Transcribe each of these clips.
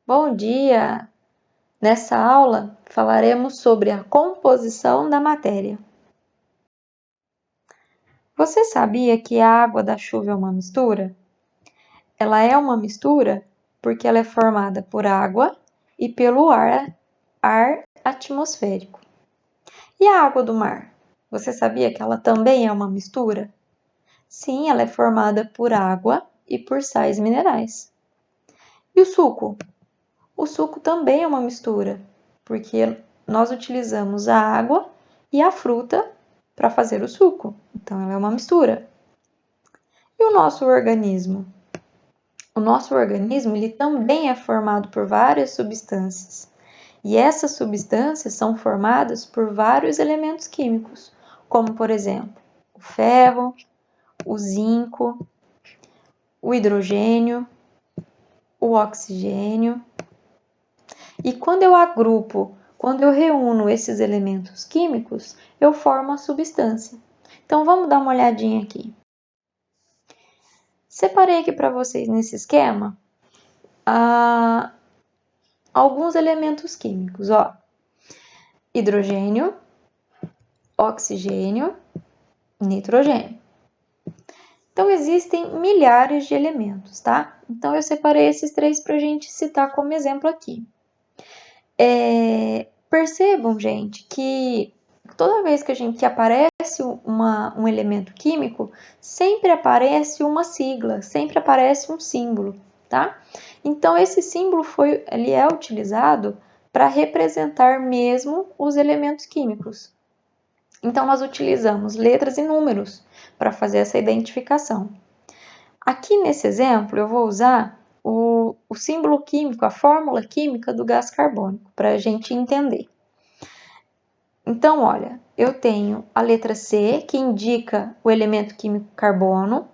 Bom dia! Nessa aula falaremos sobre a composição da matéria. Você sabia que a água da chuva é uma mistura? Ela é uma mistura porque ela é formada por água e pelo ar atmosférico. E a água do mar? Você sabia que ela também é uma mistura? Sim, ela é formada por água e por sais minerais. E o suco? O suco também é uma mistura, porque nós utilizamos a água e a fruta para fazer o suco. Então, ela é uma mistura. E o nosso organismo? O nosso organismo ele também é formado por várias substâncias. E essas substâncias são formadas por vários elementos químicos, como, por exemplo, o ferro, o zinco, o hidrogênio, o oxigênio. E quando eu reúno esses elementos químicos, eu formo a substância. Então, vamos dar uma olhadinha aqui. Separei aqui para vocês nesse esquema alguns elementos químicos. Hidrogênio, oxigênio, nitrogênio. Então, existem milhares de elementos, tá? Então, eu separei esses três para a gente citar como exemplo aqui. Percebam, gente, que toda vez que aparece um elemento químico, sempre aparece uma sigla, sempre aparece um símbolo, tá? Então, esse símbolo ele é utilizado para representar mesmo os elementos químicos. Então, nós utilizamos letras e números para fazer essa identificação. Aqui nesse exemplo, eu vou usar o símbolo químico, a fórmula química do gás carbônico, para a gente entender. Então, olha, eu tenho a letra C, que indica o elemento químico carbono,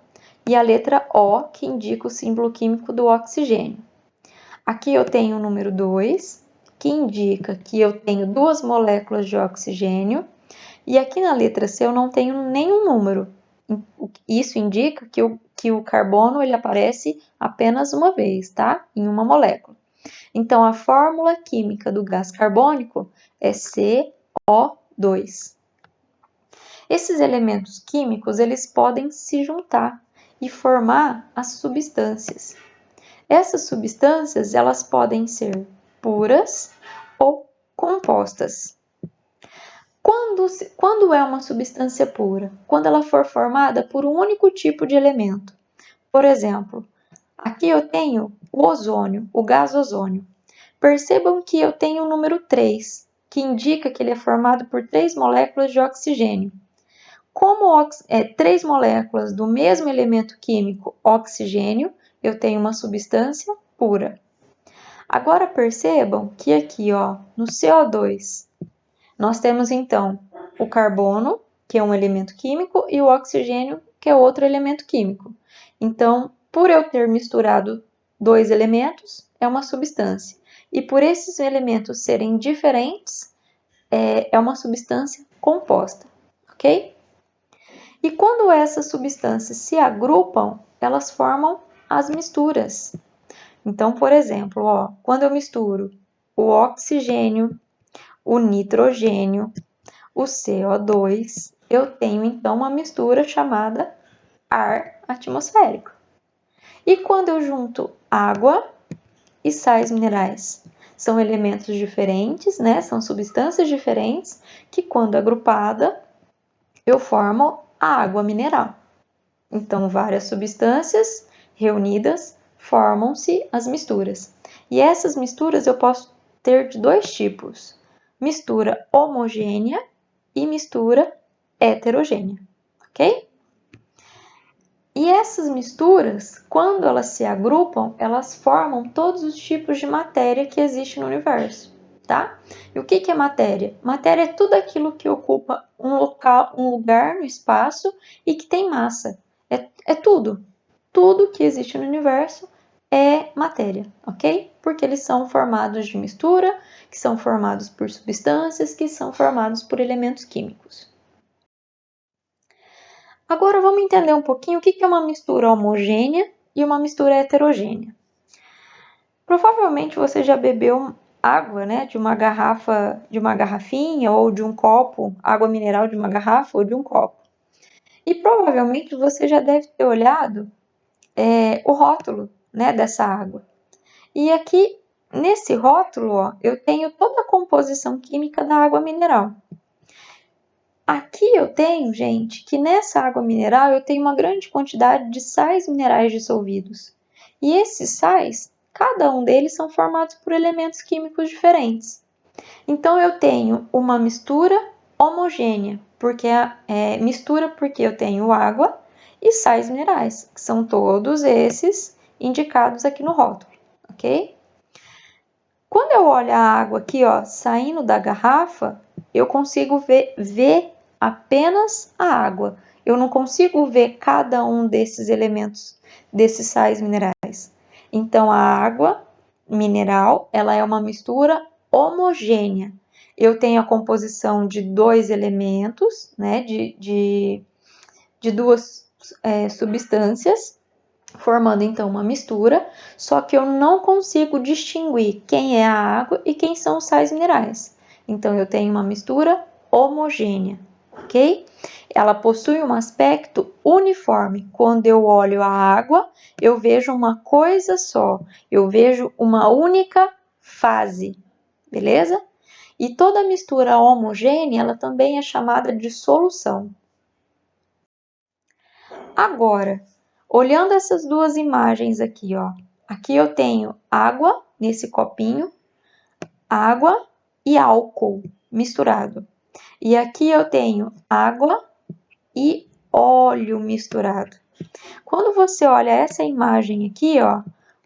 e a letra O, que indica o símbolo químico do oxigênio. Aqui eu tenho o número 2, que indica que eu tenho duas moléculas de oxigênio, e aqui na letra C eu não tenho nenhum número. Isso indica que o carbono ele aparece apenas uma vez, tá? Em uma molécula. Então, a fórmula química do gás carbônico é CO2. Esses elementos químicos, eles podem se juntar e formar as substâncias. Essas substâncias, elas podem ser puras ou compostas. Quando é uma substância pura? Quando ela for formada por um único tipo de elemento. Por exemplo, aqui eu tenho o ozônio, o gás ozônio. Percebam que eu tenho o número 3, que indica que ele é formado por 3 moléculas de oxigênio. Como 3 moléculas do mesmo elemento químico, oxigênio, eu tenho uma substância pura. Agora percebam que aqui, no CO2, nós temos então o carbono, que é um elemento químico, e o oxigênio, que é outro elemento químico. Então, por eu ter misturado dois elementos, é uma substância. E por esses elementos serem diferentes, é uma substância composta, ok? E quando essas substâncias se agrupam, elas formam as misturas. Então, por exemplo, quando eu misturo o oxigênio, o nitrogênio, o CO2, eu tenho então uma mistura chamada ar atmosférico. E quando eu junto água e sais minerais, são elementos diferentes, né? São substâncias diferentes que, quando agrupada, eu formo a água mineral. Então, várias substâncias reunidas formam-se as misturas. E essas misturas eu posso ter de dois tipos: mistura homogênea e mistura heterogênea, ok? E essas misturas, quando elas se agrupam, elas formam todos os tipos de matéria que existe no universo, tá? E o que é matéria? Matéria é tudo aquilo que ocupa um lugar no espaço e que tem massa. É tudo. Tudo que existe no universo é matéria, ok? Porque eles são formados de mistura, que são formados por substâncias, que são formados por elementos químicos. Agora vamos entender um pouquinho o que é uma mistura homogênea e uma mistura heterogênea. Provavelmente você já bebeu água, né, de uma garrafinha ou de um copo, água mineral de uma garrafa ou de um copo. E provavelmente você já deve ter olhado o rótulo, né, dessa água. E aqui nesse rótulo, ó, eu tenho toda a composição química da água mineral. Aqui eu tenho, gente, que nessa água mineral eu tenho uma grande quantidade de sais minerais dissolvidos. E esses sais, cada um deles são formados por elementos químicos diferentes. Então eu tenho uma mistura homogênea, porque mistura porque eu tenho água e sais minerais, que são todos esses indicados aqui no rótulo, ok? Quando eu olho a água aqui, ó, saindo da garrafa, eu consigo ver apenas a água. Eu não consigo ver cada um desses elementos, desses sais minerais. Então, a água mineral, ela é uma mistura homogênea. Eu tenho a composição de dois elementos, né, de duas substâncias, formando então uma mistura, só que eu não consigo distinguir quem é a água e quem são os sais minerais. Então eu tenho uma mistura homogênea, ok? Ela possui um aspecto uniforme. Quando eu olho a água, eu vejo uma coisa só, eu vejo uma única fase, beleza? E toda mistura homogênea, ela também é chamada de solução. Agora, olhando essas duas imagens aqui, ó, aqui eu tenho água nesse copinho, água e álcool misturado. E aqui eu tenho água e óleo misturado. Quando você olha essa imagem aqui, ó,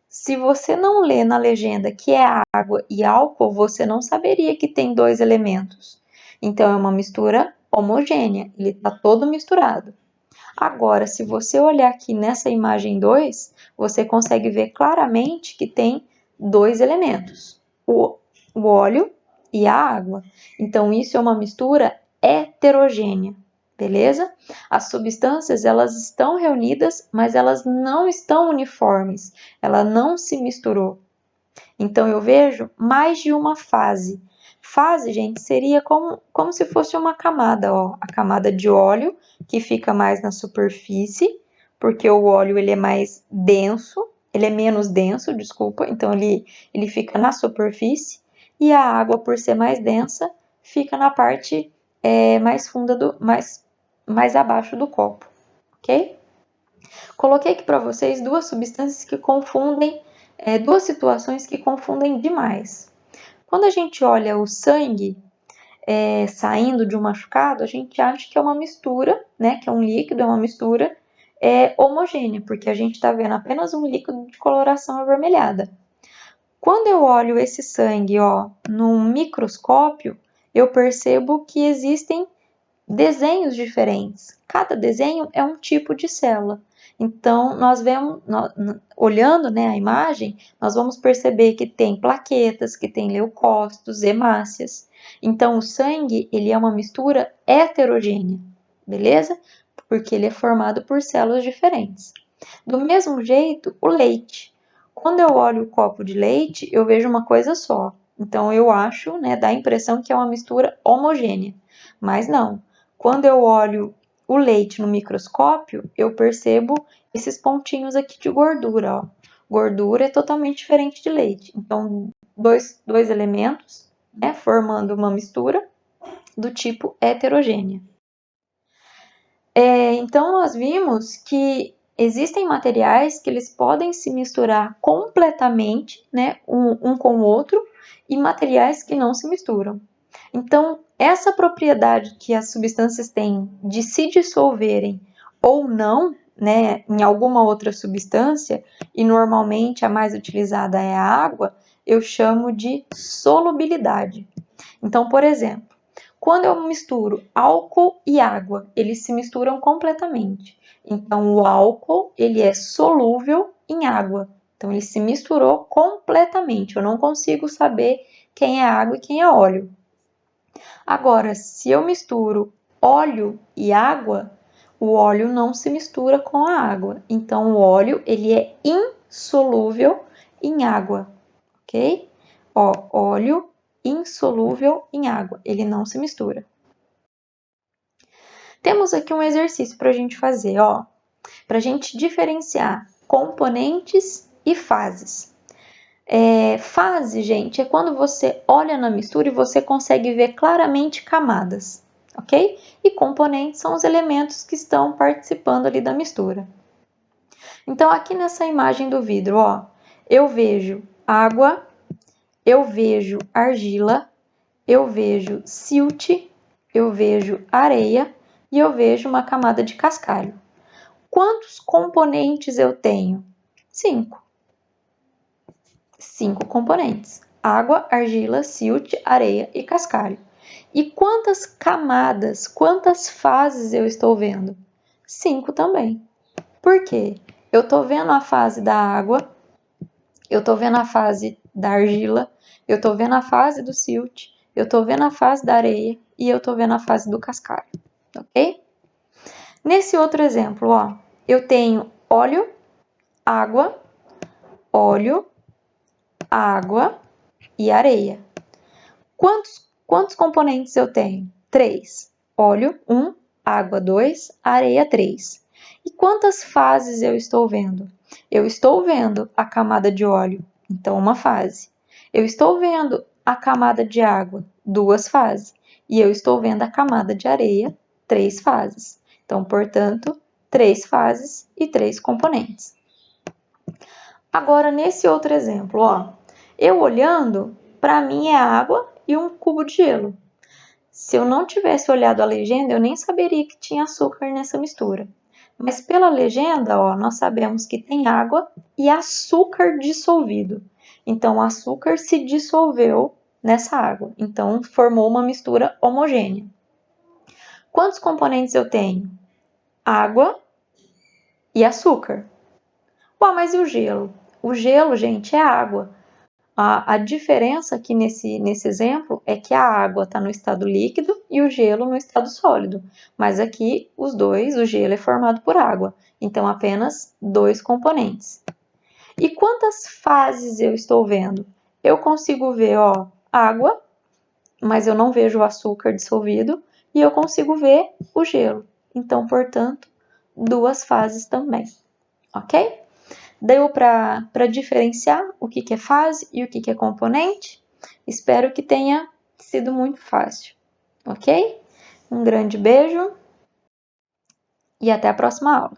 se você não lê na legenda que é água e álcool, você não saberia que tem dois elementos. Então, é uma mistura homogênea, ele está todo misturado. Agora, se você olhar aqui nessa imagem 2, você consegue ver claramente que tem dois elementos, o óleo e a água. Então, isso é uma mistura heterogênea, beleza? As substâncias, elas estão reunidas, mas elas não estão uniformes, ela não se misturou. Então, eu vejo mais de uma fase. Fase, gente, seria como se fosse uma camada, ó. A camada de óleo, que fica mais na superfície, porque o óleo ele é mais denso, ele é menos denso, desculpa, então ele fica na superfície, e a água, por ser mais densa, fica na parte mais funda, mais abaixo do copo, ok? Coloquei aqui para vocês duas substâncias que confundem, duas situações que confundem demais. Quando a gente olha o sangue saindo de um machucado, a gente acha que é uma mistura, né? Que é um líquido, é uma mistura homogênea, porque a gente está vendo apenas um líquido de coloração avermelhada. Quando eu olho esse sangue, ó, num microscópio, eu percebo que existem desenhos diferentes. Cada desenho é um tipo de célula. Então, nós vemos, olhando, né, a imagem, nós vamos perceber que tem plaquetas, que tem leucócitos, hemácias. Então, o sangue, ele é uma mistura heterogênea, beleza? Porque ele é formado por células diferentes. Do mesmo jeito, o leite. Quando eu olho o copo de leite, eu vejo uma coisa só. Então, eu acho, né, dá a impressão que é uma mistura homogênea. Mas não. Quando eu olho o leite no microscópio, eu percebo esses pontinhos aqui de gordura, ó. Gordura é totalmente diferente de leite. Então, dois elementos, né, formando uma mistura do tipo heterogênea. Então, nós vimos que existem materiais que eles podem se misturar completamente, né, um com o outro, e materiais que não se misturam. Então, essa propriedade que as substâncias têm de se dissolverem ou não, né, em alguma outra substância, e normalmente a mais utilizada é a água, eu chamo de solubilidade. Então, por exemplo, quando eu misturo álcool e água, eles se misturam completamente. Então, o álcool, ele é solúvel em água. Então, ele se misturou completamente. Eu não consigo saber quem é água e quem é óleo. Agora, se eu misturo óleo e água, o óleo não se mistura com a água. Então, o óleo, ele é insolúvel em água. ok? Ó, óleo insolúvel em água, ele não se mistura. Temos aqui um exercício para a gente fazer, ó, para a gente diferenciar componentes e fases. Fase, gente, é quando você olha na mistura e você consegue ver claramente camadas, ok? E componentes são os elementos que estão participando ali da mistura. Então, aqui nessa imagem do vidro, ó, eu vejo água, eu vejo argila, eu vejo silt, eu vejo areia e eu vejo uma camada de cascalho. Quantos componentes eu tenho? 5. 5 componentes: água, argila, silt, areia e cascalho. E quantas camadas, quantas fases eu estou vendo? 5 também. Por quê? Eu estou vendo a fase da água, eu estou vendo a fase da argila, eu estou vendo a fase do silt, eu estou vendo a fase da areia e eu estou vendo a fase do cascalho, ok? Nesse outro exemplo, ó, eu tenho óleo, água, e areia. Quantos componentes eu tenho? 3. Óleo, 1. Água, 2. Areia, 3. E quantas fases eu estou vendo? Eu estou vendo a camada de óleo, então uma fase. Eu estou vendo a camada de água, 2 fases. E eu estou vendo a camada de areia, 3 fases. Então, portanto, 3 fases e 3 componentes. Agora, nesse outro exemplo, ó, eu olhando, para mim é água e um cubo de gelo. Se eu não tivesse olhado a legenda, eu nem saberia que tinha açúcar nessa mistura. Mas pela legenda, ó, nós sabemos que tem água e açúcar dissolvido. Então, o açúcar se dissolveu nessa água. Então, formou uma mistura homogênea. Quantos componentes eu tenho? Água e açúcar. Ué, mas e o gelo? O gelo, gente, é água. A diferença aqui nesse exemplo é que a água está no estado líquido e o gelo no estado sólido. Mas aqui, os dois, o gelo é formado por água. Então, apenas 2 componentes. E quantas fases eu estou vendo? Eu consigo ver, ó, água, mas eu não vejo o açúcar dissolvido. E eu consigo ver o gelo. Então, portanto, 2 fases também. Ok? Deu para diferenciar o que é fase e o que é componente? Espero que tenha sido muito fácil, ok? Um grande beijo e até a próxima aula.